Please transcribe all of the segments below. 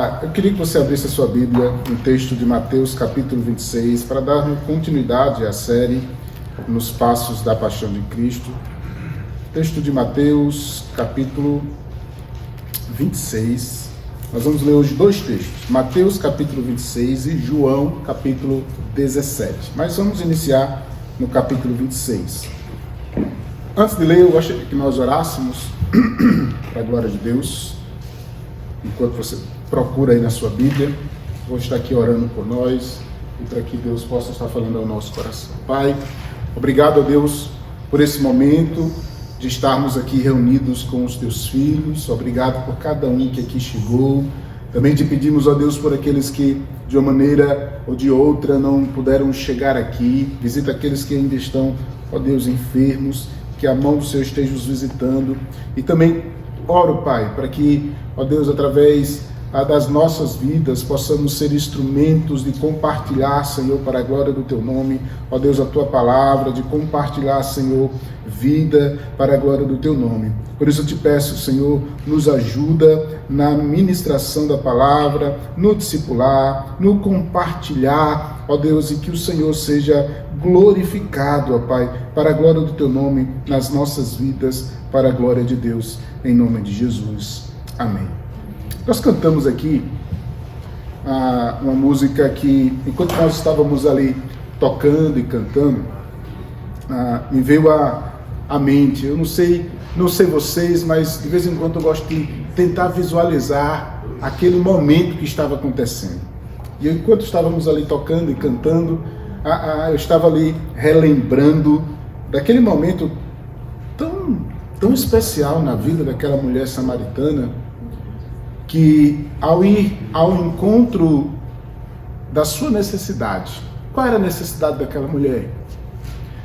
Eu queria que você abrisse a sua Bíblia no texto de Mateus capítulo 26, para dar continuidade à série Nos Passos da Paixão de Cristo. Texto de Mateus capítulo 26. Nós vamos ler hoje dois textos, Mateus capítulo 26 e João capítulo 17. Mas vamos iniciar no capítulo 26. Antes de ler, eu gostaria que nós orássemos para a glória de Deus. Enquanto você procura aí na sua Bíblia, vou estar aqui orando por nós e para que Deus possa estar falando ao nosso coração. Pai, obrigado a Deus por esse momento de estarmos aqui reunidos com os teus filhos. Obrigado por cada um que aqui chegou. Também te pedimos, ó Deus, por aqueles que de uma maneira ou de outra não puderam chegar aqui. Visita aqueles que ainda estão, ó Deus, enfermos, que a mão do Senhor esteja os visitando. E também oro, Pai, para que, ó Deus, através das nossas vidas, possamos ser instrumentos de compartilhar, Senhor, para a glória do Teu nome, ó Deus, a Tua palavra, de compartilhar, Senhor, vida para a glória do Teu nome. Por isso eu te peço, Senhor, nos ajuda na ministração da palavra, no discipular, no compartilhar, ó Deus, e que o Senhor seja glorificado, ó Pai, para a glória do Teu nome nas nossas vidas, para a glória de Deus, em nome de Jesus. Amém. Nós cantamos aqui uma música que, enquanto nós estávamos ali tocando e cantando, me veio à mente. Eu não sei vocês, mas de vez em quando eu gosto de tentar visualizar aquele momento que estava acontecendo. E enquanto estávamos ali tocando e cantando, eu estava ali relembrando daquele momento tão especial na vida daquela mulher samaritana, que ao ir ao encontro da sua necessidade. Qual era a necessidade daquela mulher?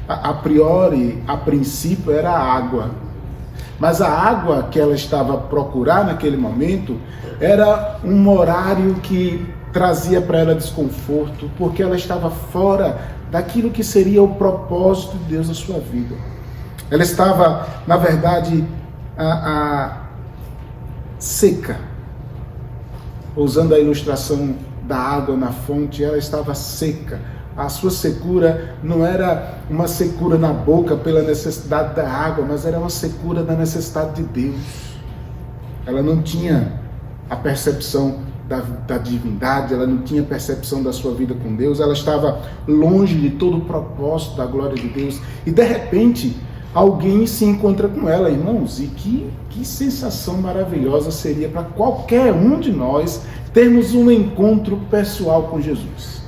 A princípio era a água. Mas a água que ela estava a procurar naquele momento era um horário que trazia para ela desconforto, porque ela estava fora daquilo que seria o propósito de Deus na sua vida. Ela estava, na verdade, seca. Usando a ilustração da água na fonte, ela estava seca. A sua secura não era uma secura na boca pela necessidade da água, mas era uma secura da necessidade de Deus. Ela não tinha a percepção da divindade, ela não tinha percepção da sua vida com Deus, ela estava longe de todo o propósito da glória de Deus. E de repente, alguém se encontra com ela, irmãos, e que sensação maravilhosa seria para qualquer um de nós termos um encontro pessoal com Jesus.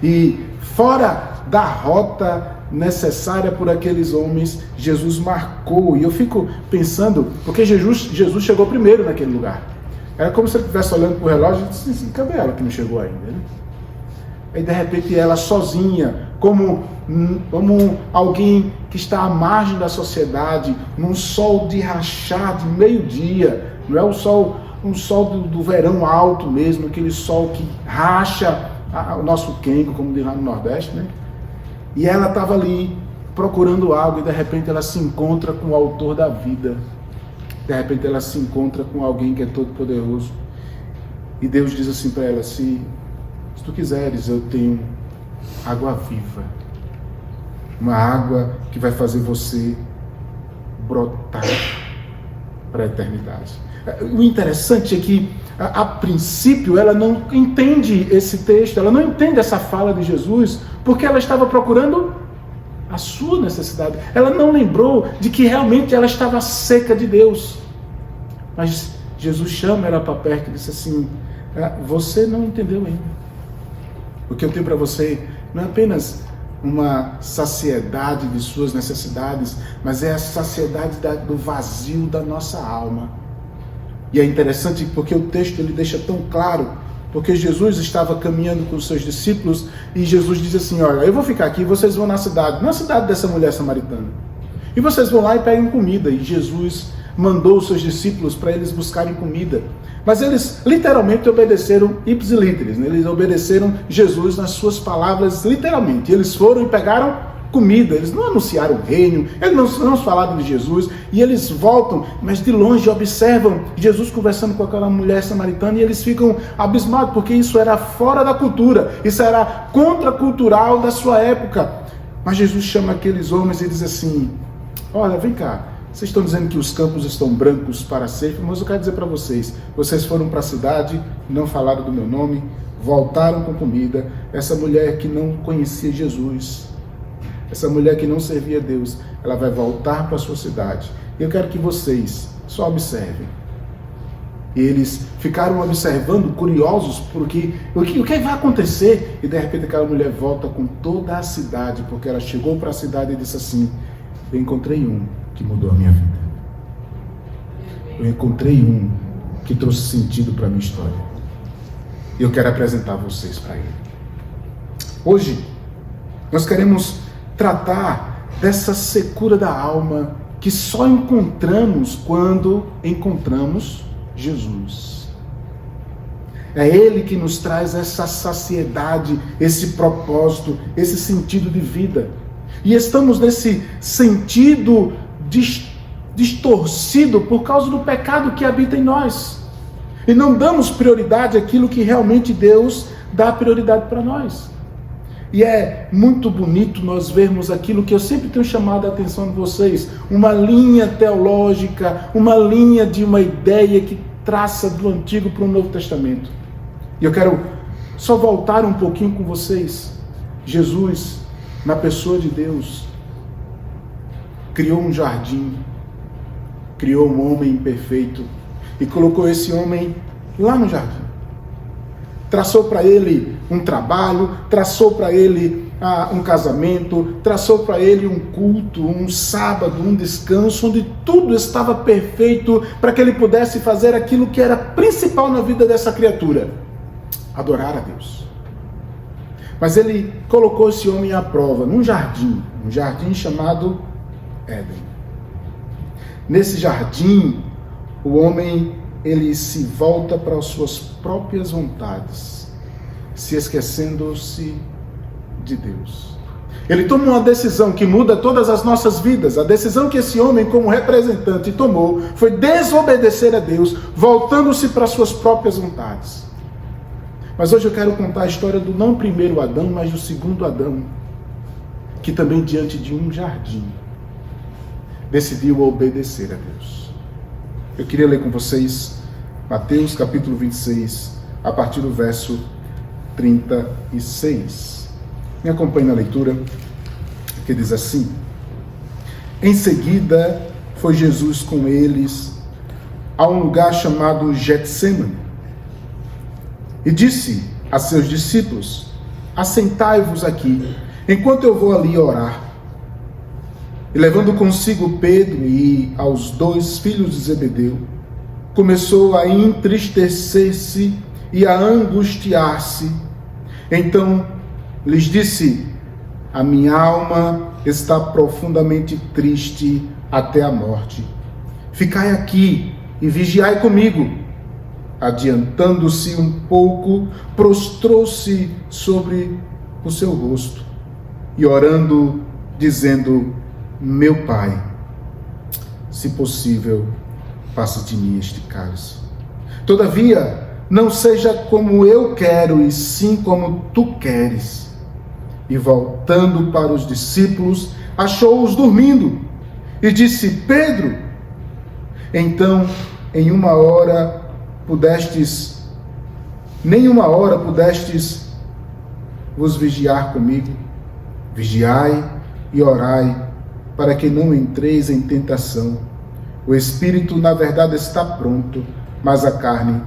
E fora da rota necessária por aqueles homens, Jesus marcou. E eu fico pensando, porque Jesus chegou primeiro naquele lugar. Era como se ele estivesse olhando para o relógio e disse assim, cadê ela que não chegou ainda? Né? Aí de repente ela sozinha, como alguém que está à margem da sociedade, num sol de rachar de meio-dia, não é um sol do verão alto mesmo, aquele sol que racha o nosso quengo, como diz lá no Nordeste, né? E ela estava ali procurando algo e de repente ela se encontra com o autor da vida. De repente ela se encontra com alguém que é todo poderoso. E Deus diz assim para ela, se tu quiseres, eu tenho água viva. Uma água que vai fazer você brotar para a eternidade. O interessante é que, a princípio, ela não entende esse texto, ela não entende essa fala de Jesus, porque ela estava procurando a sua necessidade. Ela não lembrou de que realmente ela estava seca de Deus. Mas Jesus chama ela para perto e disse assim, você não entendeu ainda. O que eu tenho para você não é apenas uma saciedade de suas necessidades, mas é a saciedade do vazio da nossa alma. E é interessante porque o texto ele deixa tão claro, porque Jesus estava caminhando com os seus discípulos e Jesus diz assim, olha, eu vou ficar aqui e vocês vão na cidade dessa mulher samaritana. E vocês vão lá e peguem comida. E Jesus mandou os seus discípulos para eles buscarem comida. Mas eles literalmente obedeceram ipsilíteres, né? Eles obedeceram Jesus nas suas palavras literalmente. Eles foram e pegaram comida, eles não anunciaram o reino, eles não falaram de Jesus, e eles voltam, mas de longe observam Jesus conversando com aquela mulher samaritana, e eles ficam abismados, porque isso era fora da cultura, isso era contracultural da sua época. Mas Jesus chama aqueles homens e diz assim: olha, vem cá, vocês estão dizendo que os campos estão brancos para ceifa, mas eu quero dizer para vocês, vocês foram para a cidade, não falaram do meu nome, voltaram com comida. Essa mulher que não conhecia Jesus, essa mulher que não servia a Deus, ela vai voltar para a sua cidade. E eu quero que vocês só observem. E eles ficaram observando, curiosos, porque o que vai acontecer? E de repente aquela mulher volta com toda a cidade, porque ela chegou para a cidade e disse assim: eu encontrei um que mudou a minha vida. Eu encontrei um que trouxe sentido para a minha história. E eu quero apresentar vocês para ele. Hoje, nós queremos tratar dessa secura da alma que só encontramos quando encontramos Jesus. É Ele que nos traz essa saciedade, esse propósito, esse sentido de vida. E estamos nesse sentido distorcido por causa do pecado que habita em nós. E não damos prioridade àquilo que realmente Deus dá prioridade para nós. E é muito bonito nós vermos aquilo que eu sempre tenho chamado a atenção de vocês, uma linha teológica, uma linha de uma ideia que traça do Antigo para o Novo Testamento. E eu quero só voltar um pouquinho com vocês. Jesus, na pessoa de Deus, criou um jardim, criou um homem perfeito e colocou esse homem lá no jardim. Traçou para ele um trabalho, traçou para ele um casamento, traçou para ele um culto, um sábado, um descanso, onde tudo estava perfeito para que ele pudesse fazer aquilo que era principal na vida dessa criatura: adorar a Deus. Mas ele colocou esse homem à prova num jardim, um jardim chamado Éden. Nesse jardim, o homem, ele se volta para as suas próprias vontades, se esquecendo-se de Deus. Ele toma uma decisão que muda todas as nossas vidas. A decisão que esse homem, como representante, tomou foi desobedecer a Deus, voltando-se para as suas próprias vontades. Mas hoje eu quero contar a história do não primeiro Adão, mas do segundo Adão, que também diante de um jardim decidiu obedecer a Deus. Eu queria ler com vocês Mateus capítulo 26, a partir do verso 36. Me acompanhe na leitura, que diz assim: em seguida foi Jesus com eles a um lugar chamado Getsêmani e disse a seus discípulos: assentai-vos aqui, enquanto eu vou ali orar. E levando consigo Pedro e aos 2 filhos de Zebedeu, começou a entristecer-se e a angustiar-se. Então lhes disse: a minha alma está profundamente triste até a morte. Ficai aqui e vigiai comigo. Adiantando-se um pouco, prostrou-se sobre o seu rosto e orando, dizendo: meu Pai, se possível, passa de mim este cálice. Todavia, não seja como eu quero, e sim como tu queres. E voltando para os discípulos, achou-os dormindo, e disse: Pedro, então nem uma hora pudestes vos vigiar comigo? Vigiai e orai, para que não entreis em tentação. O espírito, na verdade, está pronto, mas a carne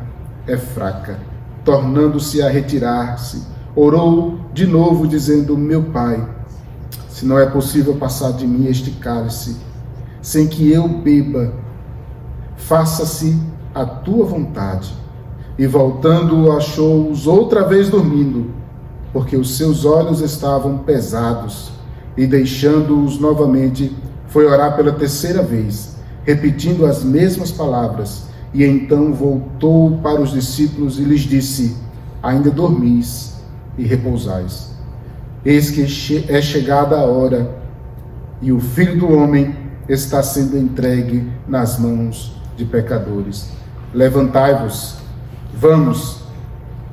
é fraca. Tornando-se a retirar-se, orou de novo, dizendo: meu Pai, se não é possível passar de mim este cálice, sem que eu beba, faça-se a tua vontade. E voltando, achou-os outra vez dormindo, porque os seus olhos estavam pesados. E deixando-os novamente, foi orar pela 3ª vez, repetindo as mesmas palavras. E então voltou para os discípulos e lhes disse: ainda dormis e repousais. eis que é chegada a hora, e o Filho do Homem está sendo entregue nas mãos de pecadores. Levantai-vos, vamos,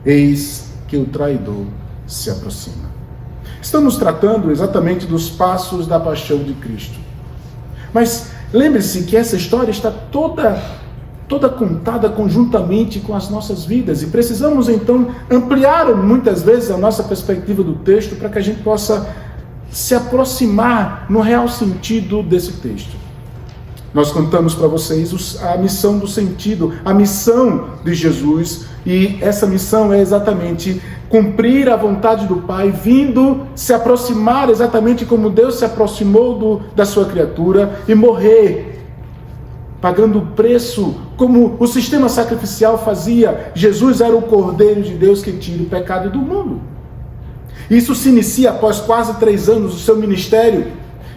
eis que o traidor se aproxima. Estamos tratando exatamente dos passos da paixão de Cristo. Mas lembre-se que essa história está toda contada conjuntamente com as nossas vidas, e precisamos então ampliar muitas vezes a nossa perspectiva do texto para que a gente possa se aproximar no real sentido desse texto. Nós contamos para vocês a missão do sentido, a missão de Jesus, e essa missão é exatamente cumprir a vontade do Pai, vindo se aproximar exatamente como Deus se aproximou da sua criatura e morrer, pagando o preço como o sistema sacrificial fazia. Jesus era o Cordeiro de Deus que tira o pecado do mundo. Isso se inicia após quase 3 anos do seu ministério,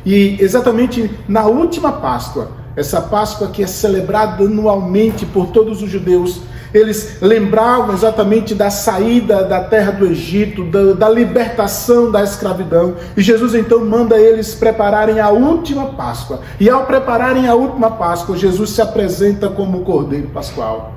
e exatamente na última Páscoa, essa Páscoa que é celebrada anualmente por todos os judeus, eles lembravam exatamente da saída da terra do Egito, da libertação da escravidão, e Jesus então manda eles prepararem a última Páscoa, e ao prepararem a última Páscoa, Jesus se apresenta como o Cordeiro Pascual.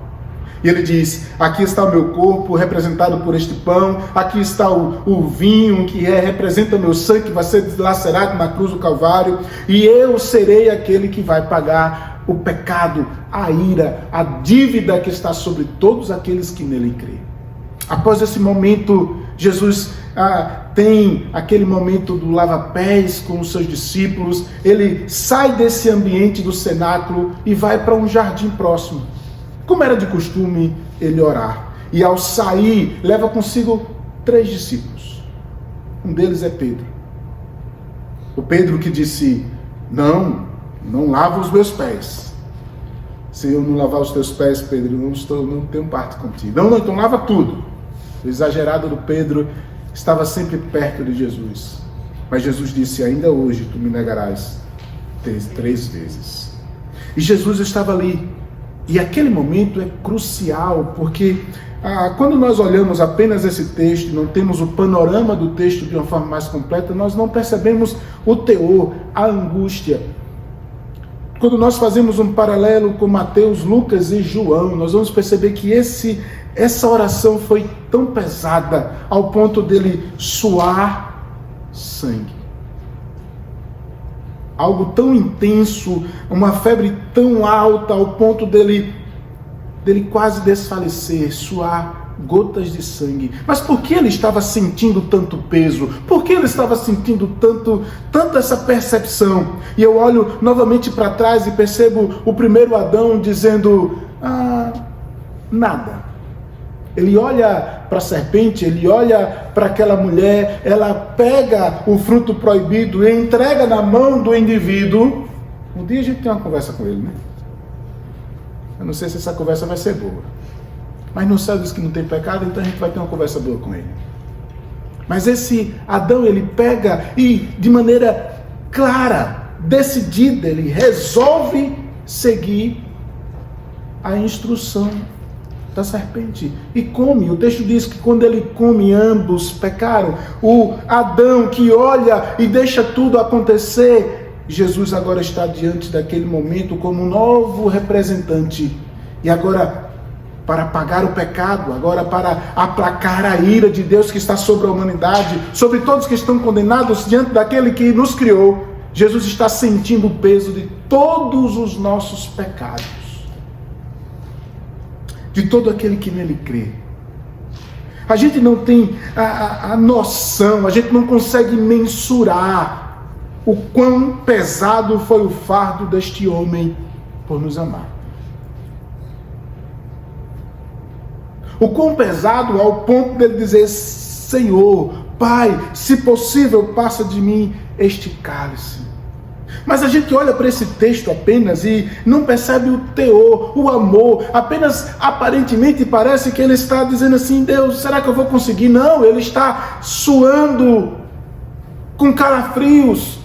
E ele diz: aqui está o meu corpo, representado por este pão, aqui está o vinho, que representa o meu sangue, que vai ser dilacerado na cruz do Calvário, e eu serei aquele que vai pagar o pecado, a ira, a dívida que está sobre todos aqueles que nele creem. Após esse momento, Jesus tem aquele momento do lava-pés com os seus discípulos. Ele sai desse ambiente do cenáculo e vai para um jardim próximo. Como era de costume, ele orar. E ao sair, leva consigo 3 discípulos. Um deles é Pedro. O Pedro que disse: não lava os meus pés. Se eu não lavar os teus pés, Pedro, não tenho parte contigo. Não, então lava tudo. O exagerado do Pedro estava sempre perto de Jesus. Mas Jesus disse: ainda hoje tu me negarás 3 vezes. E Jesus estava ali. E aquele momento é crucial, porque quando nós olhamos apenas esse texto, não temos o panorama do texto de uma forma mais completa, nós não percebemos o teor, a angústia. Quando nós fazemos um paralelo com Mateus, Lucas e João, nós vamos perceber que essa oração foi tão pesada ao ponto dele suar sangue. Algo tão intenso, uma febre tão alta ao ponto dele quase desfalecer, suar gotas de sangue. Mas por que ele estava sentindo tanto peso? Por que ele estava sentindo tanto essa percepção? E eu olho novamente para trás e percebo o primeiro Adão dizendo: nada. Ele olha para a serpente, ele olha para aquela mulher, ela pega o fruto proibido e entrega na mão do indivíduo. Um dia a gente tem uma conversa com ele, né? Eu não sei se essa conversa vai ser boa. Mas no céu diz que não tem pecado, então a gente vai ter uma conversa boa com ele. Mas esse Adão, ele pega e de maneira clara, decidida, ele resolve seguir a instrução da serpente e come. O texto diz que quando ele come, ambos pecaram. O Adão que olha e deixa tudo acontecer, Jesus agora está diante daquele momento como um novo representante, e agora para pagar o pecado, agora para aplacar a ira de Deus que está sobre a humanidade, sobre todos que estão condenados diante daquele que nos criou. Jesus está sentindo o peso de todos os nossos pecados, de todo aquele que nele crê. A gente não tem a noção, a gente não consegue mensurar o quão pesado foi o fardo deste homem por nos amar. O quão pesado ao ponto dele dizer: Senhor, Pai, se possível, passa de mim este cálice. Mas a gente olha para esse texto apenas e não percebe o teor, o amor. Apenas aparentemente parece que ele está dizendo assim: Deus, será que eu vou conseguir? Não, ele está suando com calafrios,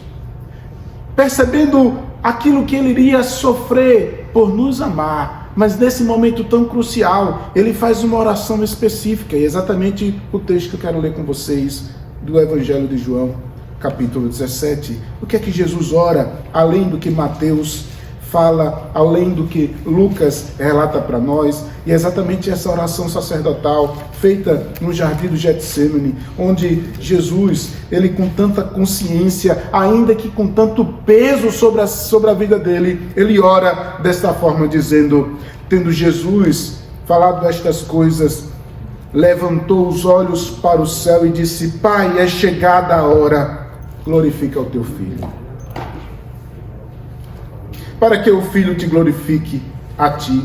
percebendo aquilo que ele iria sofrer por nos amar. Mas nesse momento tão crucial, ele faz uma oração específica, e exatamente o texto que eu quero ler com vocês do Evangelho de João, capítulo 17. O que é que Jesus ora, além do que Mateus fala, além do que Lucas relata para nós? E é exatamente essa oração sacerdotal feita no jardim do Getsêmani, onde Jesus, ele com tanta consciência, ainda que com tanto peso sobre a vida dele, ele ora desta forma, dizendo: tendo Jesus falado estas coisas, levantou os olhos para o céu e disse: Pai, é chegada a hora, glorifica o teu Filho, para que o Filho te glorifique a ti,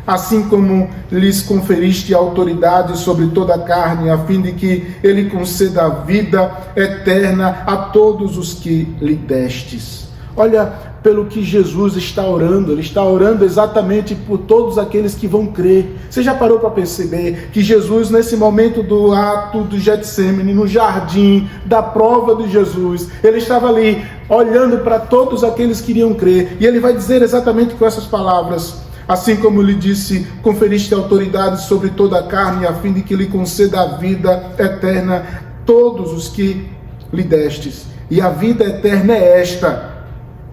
assim como lhes conferiste autoridade sobre toda a carne, a fim de que ele conceda a vida eterna a todos os que lhe destes. Olha pelo que Jesus está orando, ele está orando exatamente por todos aqueles que vão crer. Você já parou para perceber que Jesus, nesse momento do ato do Getsêmani, no jardim da prova de Jesus, ele estava ali olhando para todos aqueles que iriam crer, e ele vai dizer exatamente com essas palavras: assim como lhe disse, conferiste autoridade sobre toda a carne, a fim de que lhe conceda a vida eterna todos os que lhe destes. E a vida eterna é esta: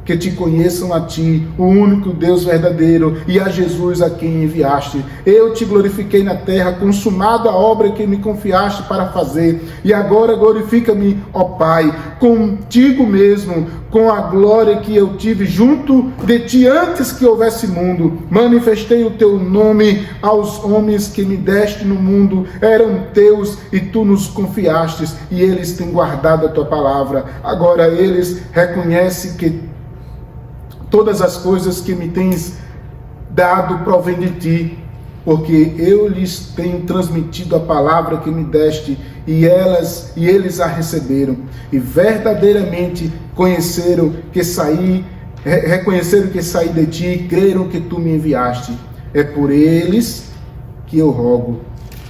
que te conheçam a ti, o único Deus verdadeiro, e a Jesus a quem enviaste. Eu te glorifiquei na terra, consumada a obra que me confiaste para fazer. E agora glorifica-me, ó Pai, contigo mesmo, com a glória que eu tive junto de ti antes que houvesse mundo. Manifestei o teu nome aos homens que me deste no mundo, eram teus e tu nos confiastes, e eles têm guardado a tua palavra. Agora eles reconhecem que todas as coisas que me tens dado provém de ti, porque eu lhes tenho transmitido a palavra que me deste, e eles a receberam, e verdadeiramente reconheceram que saí de ti, e creram que tu me enviaste. É por eles que eu rogo,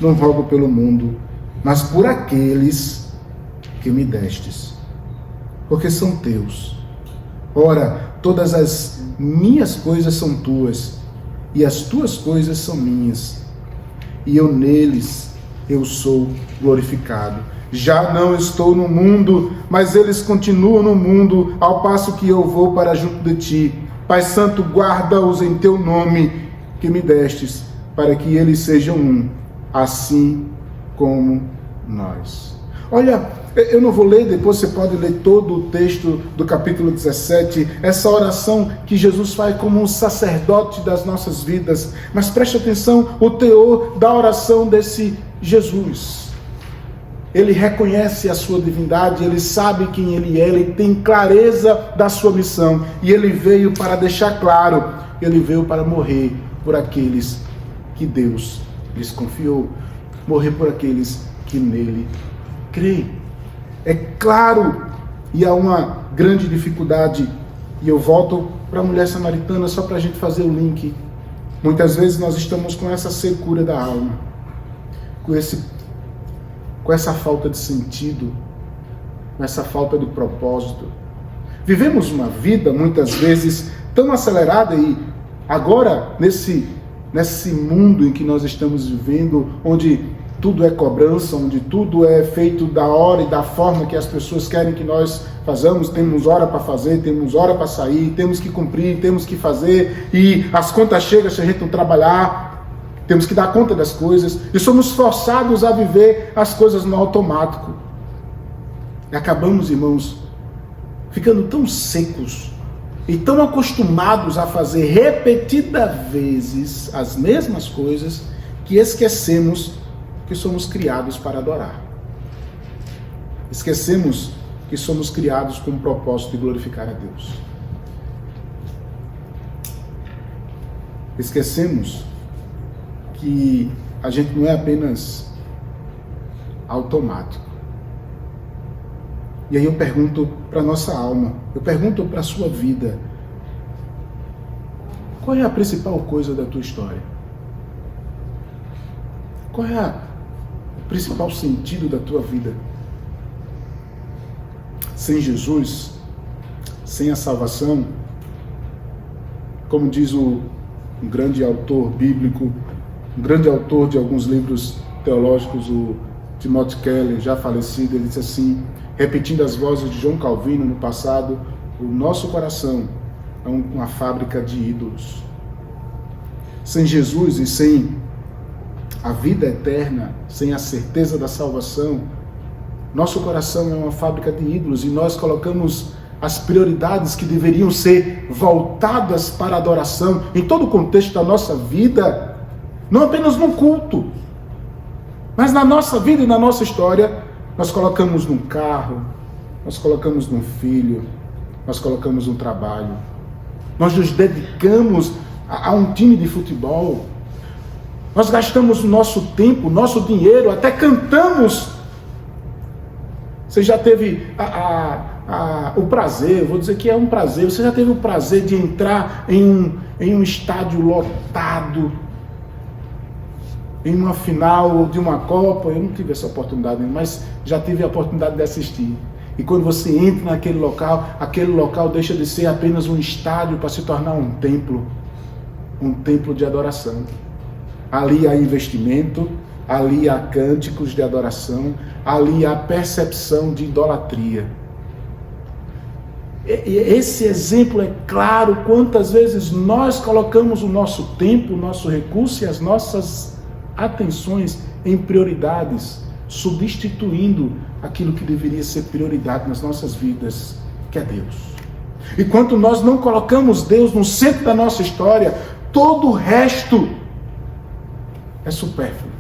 não rogo pelo mundo, mas por aqueles que me destes, porque são teus. Ora, todas as minhas coisas são tuas, e as tuas coisas são minhas, e eu neles eu sou glorificado. Já não estou no mundo, mas eles continuam no mundo, ao passo que eu vou para junto de ti. Pai Santo, guarda-os em teu nome que me destes, para que eles sejam um, assim como nós. Olha, eu não vou ler, depois você pode ler todo o texto do capítulo 17, essa oração que Jesus faz como um sacerdote das nossas vidas. Mas preste atenção o teor da oração desse Jesus. Ele reconhece a sua divindade, ele sabe quem ele é, ele tem clareza da sua missão. E ele veio para deixar claro, ele veio para morrer por aqueles que Deus lhes confiou, morrer por aqueles que nele creem. É claro, e há uma grande dificuldade, e eu volto para a mulher samaritana só para a gente fazer o link. Muitas vezes nós estamos com essa secura da alma, com essa falta de sentido, com essa falta de propósito. Vivemos uma vida, muitas vezes, tão acelerada, e agora, nesse mundo em que nós estamos vivendo, onde tudo é cobrança, onde tudo é feito da hora e da forma que as pessoas querem que nós façamos, temos hora para fazer, temos hora para sair, temos que cumprir, temos que fazer, e as contas chegam se a gente não trabalhar, temos que dar conta das coisas, e somos forçados a viver as coisas no automático. E acabamos, irmãos, ficando tão secos e tão acostumados a fazer repetidas vezes as mesmas coisas, que esquecemos que somos criados para adorar. Esquecemos que somos criados com o propósito de glorificar a Deus. Esquecemos que a gente não é apenas automático. E aí eu pergunto para a nossa alma, eu pergunto para a sua vida: qual é a principal coisa da tua história? Qual é o principal sentido da tua vida? Sem Jesus, sem a salvação, como diz um grande autor bíblico, um grande autor de alguns livros teológicos, o Timothy Keller, já falecido, ele disse assim, repetindo as vozes de João Calvino no passado: o nosso coração é uma fábrica de ídolos. Sem Jesus e sem a vida eterna, sem a certeza da salvação, nosso coração é uma fábrica de ídolos, e nós colocamos as prioridades que deveriam ser voltadas para a adoração em todo o contexto da nossa vida, não apenas no culto, mas na nossa vida e na nossa história. Nós colocamos num carro, nós colocamos num filho, nós colocamos num trabalho, nós nos dedicamos a um time de futebol, nós gastamos o nosso tempo, o nosso dinheiro, até cantamos. Você já teve o prazer, vou dizer que é um prazer, você já teve o prazer de entrar em um estádio lotado, em uma final de uma Copa? Eu não tive essa oportunidade, mas já tive a oportunidade de assistir. E quando você entra naquele local deixa de ser apenas um estádio para se tornar um templo de adoração. Ali há investimento, ali há cânticos de adoração, ali há percepção de idolatria. E esse exemplo é claro quantas vezes nós colocamos o nosso tempo, o nosso recurso e as nossas atenções em prioridades, substituindo aquilo que deveria ser prioridade nas nossas vidas, que é Deus. E quando nós não colocamos Deus no centro da nossa história, todo o resto é supérfluo.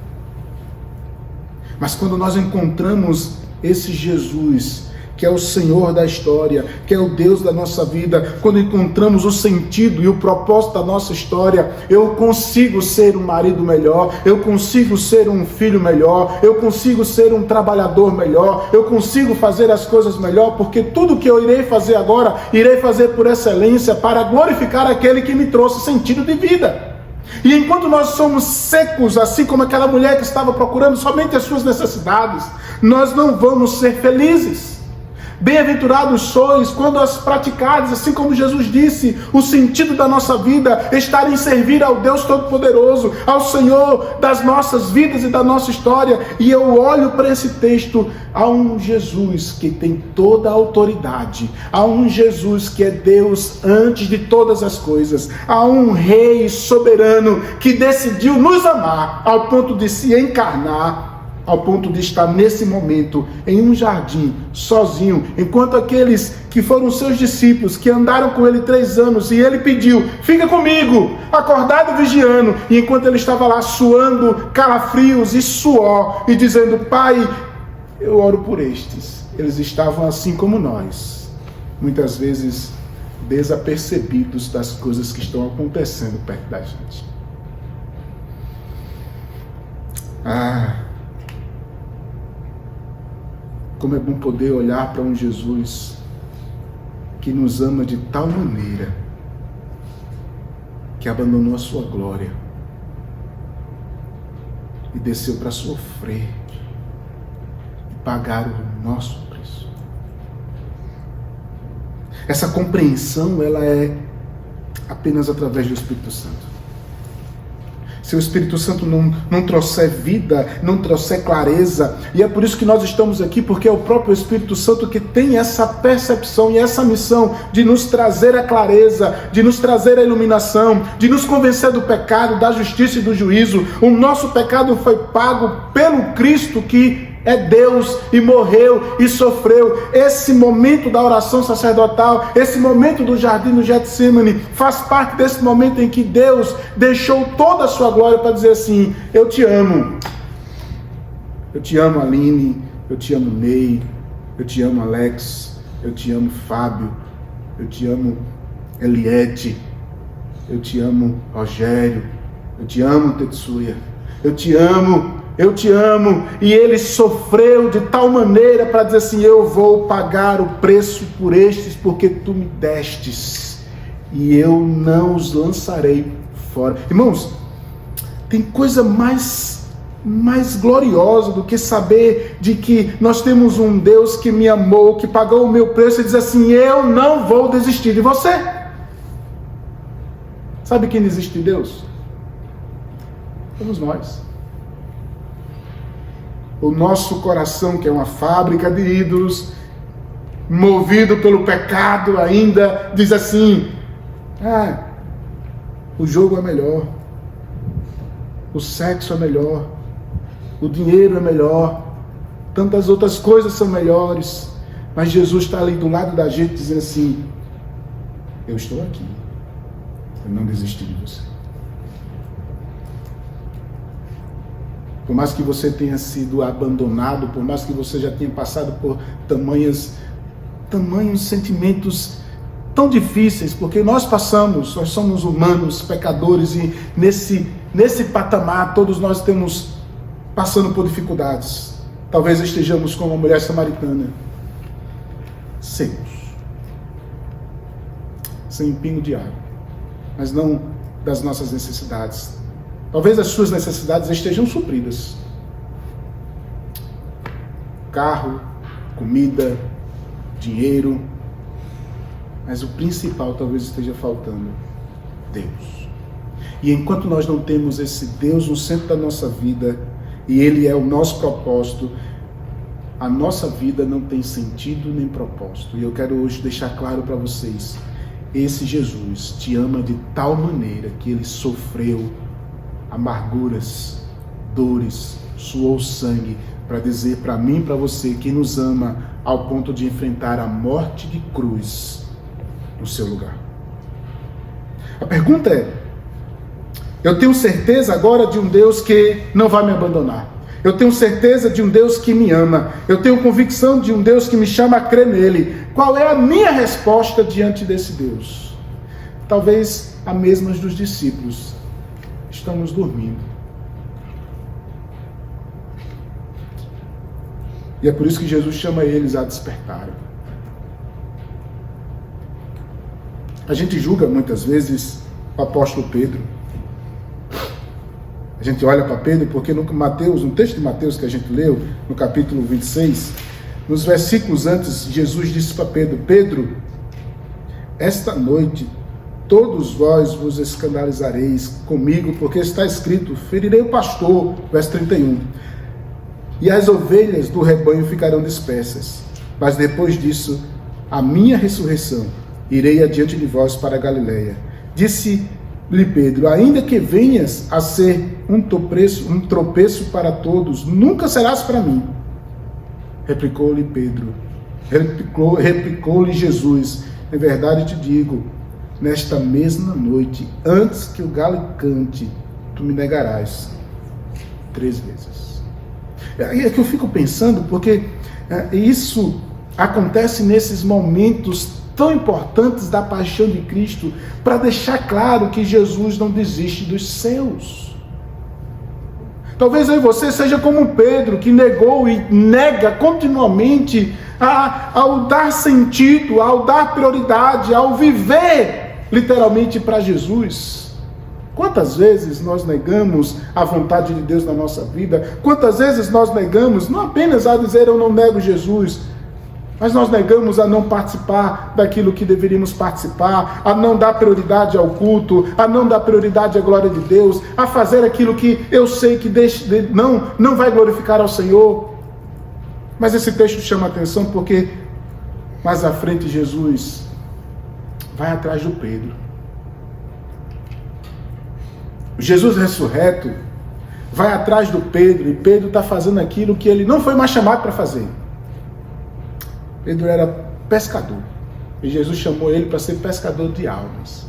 Mas quando nós encontramos esse Jesus, que é o Senhor da história, que é o Deus da nossa vida, quando encontramos o sentido e o propósito da nossa história, eu consigo ser um marido melhor, eu consigo ser um filho melhor, eu consigo ser um trabalhador melhor, eu consigo fazer as coisas melhor, porque tudo que eu irei fazer agora, irei fazer por excelência, para glorificar aquele que me trouxe sentido de vida. E enquanto nós somos secos, assim como aquela mulher que estava procurando somente as suas necessidades, nós não vamos ser felizes. Bem-aventurados sois quando as praticardes, assim como Jesus disse, o sentido da nossa vida está em servir ao Deus Todo-Poderoso, ao Senhor das nossas vidas e da nossa história. E eu olho para esse texto, há um Jesus que tem toda a autoridade, há um Jesus que é Deus antes de todas as coisas, há um Rei soberano que decidiu nos amar ao ponto de se encarnar, ao ponto de estar nesse momento em um jardim, sozinho, enquanto aqueles que foram seus discípulos, que andaram com ele 3 anos, e ele pediu: fica comigo, acordado e vigiando, e enquanto ele estava lá suando calafrios e suor, e dizendo: Pai, eu oro por estes. Eles estavam assim como nós, muitas vezes desapercebidos das coisas que estão acontecendo perto da gente. Como é bom poder olhar para um Jesus que nos ama de tal maneira que abandonou a sua glória e desceu para sofrer e pagar o nosso preço. Essa compreensão, ela é apenas através do Espírito Santo. Se o Espírito Santo não trouxer vida, não trouxer clareza, e é por isso que nós estamos aqui, porque é o próprio Espírito Santo que tem essa percepção e essa missão de nos trazer a clareza, de nos trazer a iluminação, de nos convencer do pecado, da justiça e do juízo. O nosso pecado foi pago pelo Cristo que é Deus e morreu e sofreu. Esse momento da oração sacerdotal, esse momento do jardim do Getsemane, faz parte desse momento em que Deus deixou toda a sua glória para dizer assim: eu te amo. Eu te amo, Aline, eu te amo, Ney, eu te amo, Alex, eu te amo, Fábio, eu te amo, Eliette, eu te amo, Rogério, eu te amo, Tetsuya, eu te amo. Eu te amo. E ele sofreu de tal maneira para dizer assim: eu vou pagar o preço por estes, porque tu me destes, e eu não os lançarei fora. Irmãos, tem coisa mais gloriosa do que saber de que nós temos um Deus que me amou, que pagou o meu preço, e diz assim: eu não vou desistir de você. Sabe quem desiste de Deus? Somos nós. o nosso coração, que é uma fábrica de ídolos, movido pelo pecado, ainda diz assim: o jogo é melhor, o sexo é melhor, o dinheiro é melhor, tantas outras coisas são melhores. Mas Jesus está ali do lado da gente dizendo assim: eu estou aqui, eu não desisti de você. Por mais que você tenha sido abandonado, por mais que você já tenha passado por tamanhos sentimentos tão difíceis, porque nós somos humanos, pecadores, e nesse patamar todos nós estamos passando por dificuldades. Talvez estejamos como a mulher samaritana, secos, sem um pingo de água, mas não das nossas necessidades. Talvez as suas necessidades estejam supridas: carro, comida, dinheiro, mas o principal talvez esteja faltando: Deus. E enquanto nós não temos esse Deus no centro da nossa vida, e Ele é o nosso propósito, a nossa vida não tem sentido nem propósito. E eu quero hoje deixar claro para vocês: esse Jesus te ama de tal maneira que Ele sofreu amarguras, dores, suou sangue, para dizer para mim e para você que nos ama ao ponto de enfrentar a morte de cruz no seu lugar. A pergunta é: eu tenho certeza agora de um Deus que não vai me abandonar. Eu tenho certeza de um Deus que me ama. Eu tenho convicção de um Deus que me chama a crer nele. Qual é a minha resposta diante desse Deus? Talvez a mesma dos discípulos. Estamos dormindo. E é por isso que Jesus chama eles a despertarem. A gente julga muitas vezes o apóstolo Pedro. A gente olha para Pedro porque no texto de Mateus que a gente leu, no capítulo 26, nos versículos antes, Jesus disse para Pedro: Pedro, esta noite todos vós vos escandalizareis comigo, porque está escrito: ferirei o pastor, verso 31, e as ovelhas do rebanho ficarão dispersas. Mas depois disso, a minha ressurreição, irei adiante de vós para a Galileia. Disse-lhe Pedro: ainda que venhas a ser um tropeço para todos, nunca serás para mim. Replicou-lhe Jesus: em verdade te digo, nesta mesma noite, antes que o galo cante, tu me negarás 3 vezes. É que eu fico pensando, porque isso acontece nesses momentos tão importantes da paixão de Cristo, para deixar claro que Jesus não desiste dos seus. Talvez eu e você seja como Pedro, que negou e nega continuamente ao dar sentido, ao dar prioridade, ao viver literalmente para Jesus. Quantas vezes nós negamos a vontade de Deus na nossa vida? Quantas vezes nós negamos, não apenas a dizer eu não nego Jesus, mas nós negamos a não participar daquilo que deveríamos participar, a não dar prioridade ao culto, a não dar prioridade à glória de Deus, a fazer aquilo que eu sei que não vai glorificar ao Senhor. Mas esse texto chama a atenção porque mais à frente Jesus vai atrás do Pedro. Jesus ressurreto vai atrás do Pedro, e Pedro está fazendo aquilo que ele não foi mais chamado para fazer. Pedro era pescador, e Jesus chamou ele para ser pescador de almas.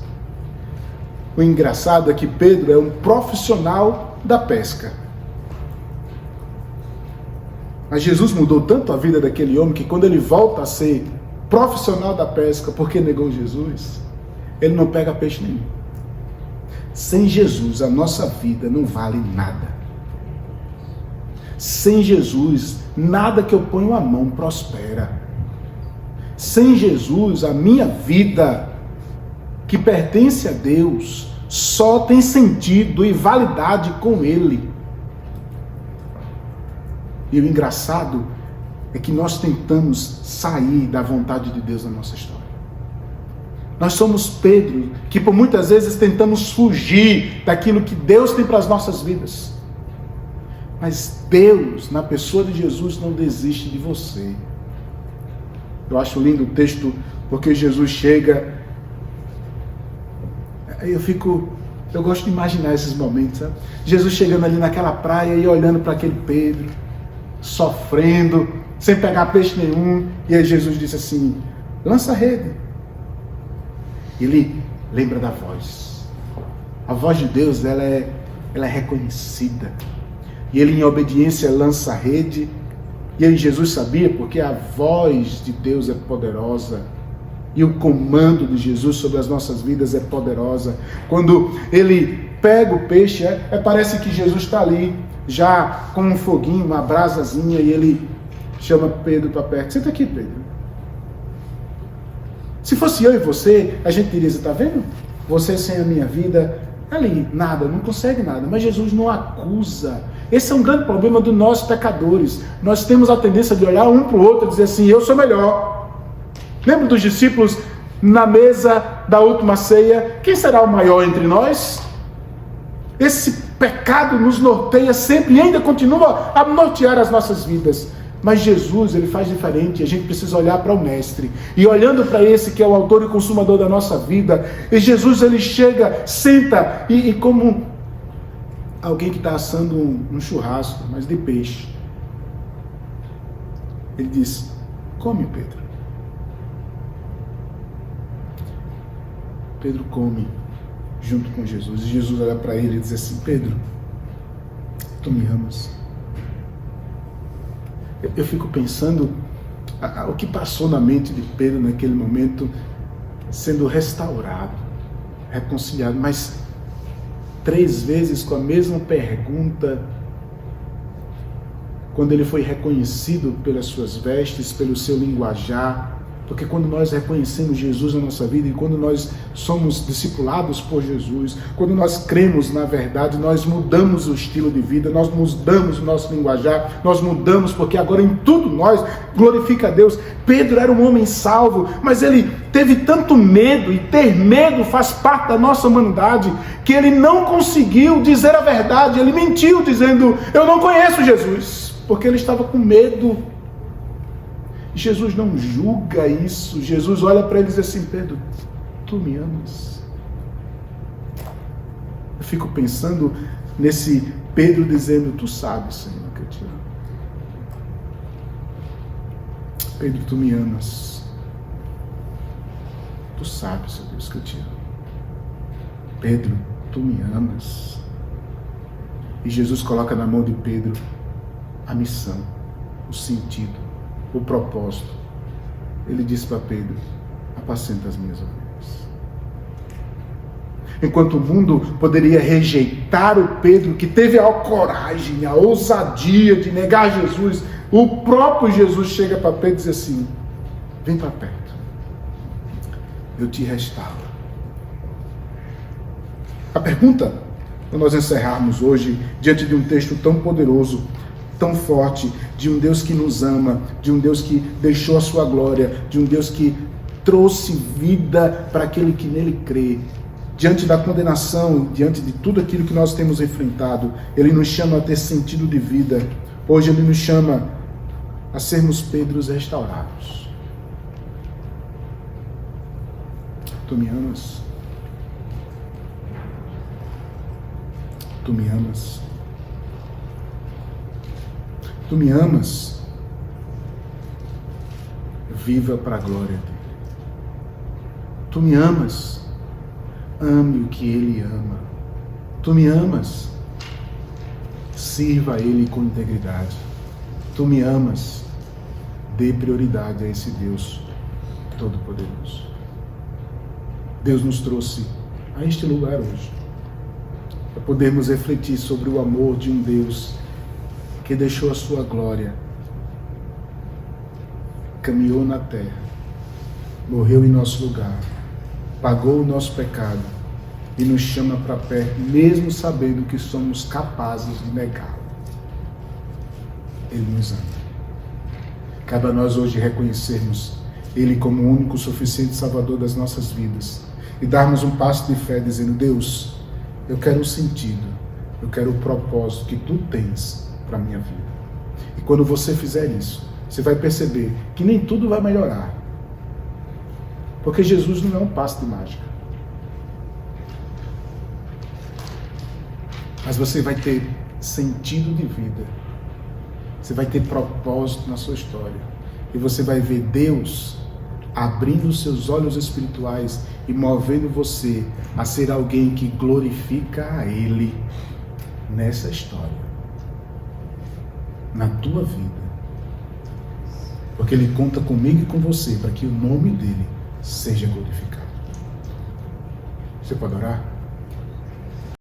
O engraçado é que Pedro é um profissional da pesca. Mas Jesus mudou tanto a vida daquele homem que quando ele volta a ser profissional da pesca, porque negou Jesus, ele não pega peixe nenhum. Sem Jesus, a nossa vida não vale nada. Sem Jesus, nada que eu ponho a mão prospera. Sem Jesus, a minha vida, que pertence a Deus, só tem sentido e validade com Ele. E o engraçado é que nós tentamos sair da vontade de Deus na nossa história. Nós somos Pedro, que por muitas vezes tentamos fugir daquilo que Deus tem para as nossas vidas. Mas Deus, na pessoa de Jesus, não desiste de você. Eu acho lindo o texto, porque Jesus chega. Eu gosto de imaginar esses momentos, sabe? Jesus chegando ali naquela praia e olhando para aquele Pedro, sofrendo, sem pegar peixe nenhum. E aí Jesus disse assim: lança a rede. Ele lembra da voz. A voz de Deus, ela é reconhecida. E ele, em obediência, lança a rede. E aí Jesus sabia, porque a voz de Deus é poderosa. E o comando de Jesus sobre as nossas vidas é poderosa. Quando ele pega o peixe, parece que Jesus está ali, já com um foguinho, uma brasazinha, e ele chama Pedro para perto. Senta aqui, Pedro. Se fosse eu e você, a gente diria: está vendo? Você sem a minha vida, ali, nada, não consegue nada. Mas Jesus não acusa. Esse é um grande problema dos nós pecadores. Nós temos a tendência de olhar um para o outro e dizer assim: eu sou melhor. Lembra dos discípulos na mesa da última ceia? Quem será o maior entre nós? Esse pecado nos norteia sempre e ainda continua a nortear as nossas vidas. Mas Jesus, ele faz diferente. A gente precisa olhar para o Mestre. E olhando para esse que é o autor e consumador da nossa vida, e Jesus, ele chega, senta, e como alguém que está assando um churrasco, mas de peixe, ele diz: come, Pedro. Pedro come junto com Jesus. E Jesus olha para ele e diz assim: Pedro, tu me amas? Eu fico pensando o que passou na mente de Pedro naquele momento, sendo restaurado, reconciliado, mas 3 vezes com a mesma pergunta, quando ele foi reconhecido pelas suas vestes, pelo seu linguajar. Porque quando nós reconhecemos Jesus na nossa vida e quando nós somos discipulados por Jesus, quando nós cremos na verdade, nós mudamos o estilo de vida, nós mudamos o nosso linguajar, nós mudamos, porque agora em tudo nós glorifica a Deus. Pedro era um homem salvo, mas ele teve tanto medo, e ter medo faz parte da nossa humanidade, que ele não conseguiu dizer a verdade. Ele mentiu dizendo: eu não conheço Jesus, porque ele estava com medo. Jesus não julga isso. Jesus olha para ele e diz assim: Pedro, tu me amas? Eu fico pensando nesse Pedro dizendo: tu sabes, Senhor, que eu te amo. Pedro, tu me amas. Tu sabes, Senhor Deus, que eu te amo. Pedro, tu me amas. E Jesus coloca na mão de Pedro a missão, o sentido, o propósito. Ele disse para Pedro: apacenta as minhas ovelhas. Enquanto o mundo poderia rejeitar o Pedro, que teve a coragem, a ousadia de negar Jesus, o próprio Jesus chega para Pedro e diz assim: vem para perto, eu te restauro. A pergunta, para nós encerrarmos hoje, diante de um texto tão poderoso, tão forte, de um Deus que nos ama, de um Deus que deixou a sua glória, de um Deus que trouxe vida para aquele que nele crê. Diante da condenação, diante de tudo aquilo que nós temos enfrentado, Ele nos chama a ter sentido de vida. Hoje Ele nos chama a sermos Pedros restaurados. Tu me amas? Tu me amas? Tu me amas? Viva para a glória dele. Tu me amas? Ame o que ele ama. Tu me amas? Sirva a ele com integridade. Tu me amas? Dê prioridade a esse Deus Todo-Poderoso. Deus nos trouxe a este lugar hoje para podermos refletir sobre o amor de um Deus que deixou a sua glória, caminhou na terra, morreu em nosso lugar, pagou o nosso pecado e nos chama para perto, mesmo sabendo que somos capazes de negá-lo. Ele nos ama. Cabe a nós hoje reconhecermos Ele como o único suficiente Salvador das nossas vidas e darmos um passo de fé dizendo: Deus, eu quero o sentido, eu quero o propósito que Tu tens para a minha vida. E quando você fizer isso, você vai perceber que nem tudo vai melhorar. Porque Jesus não é um passe de mágica. Mas você vai ter sentido de vida. Você vai ter propósito na sua história. E você vai ver Deus abrindo os seus olhos espirituais e movendo você a ser alguém que glorifica a Ele nessa história, na tua vida. Porque Ele conta comigo e com você para que o nome dele seja glorificado. Você pode orar?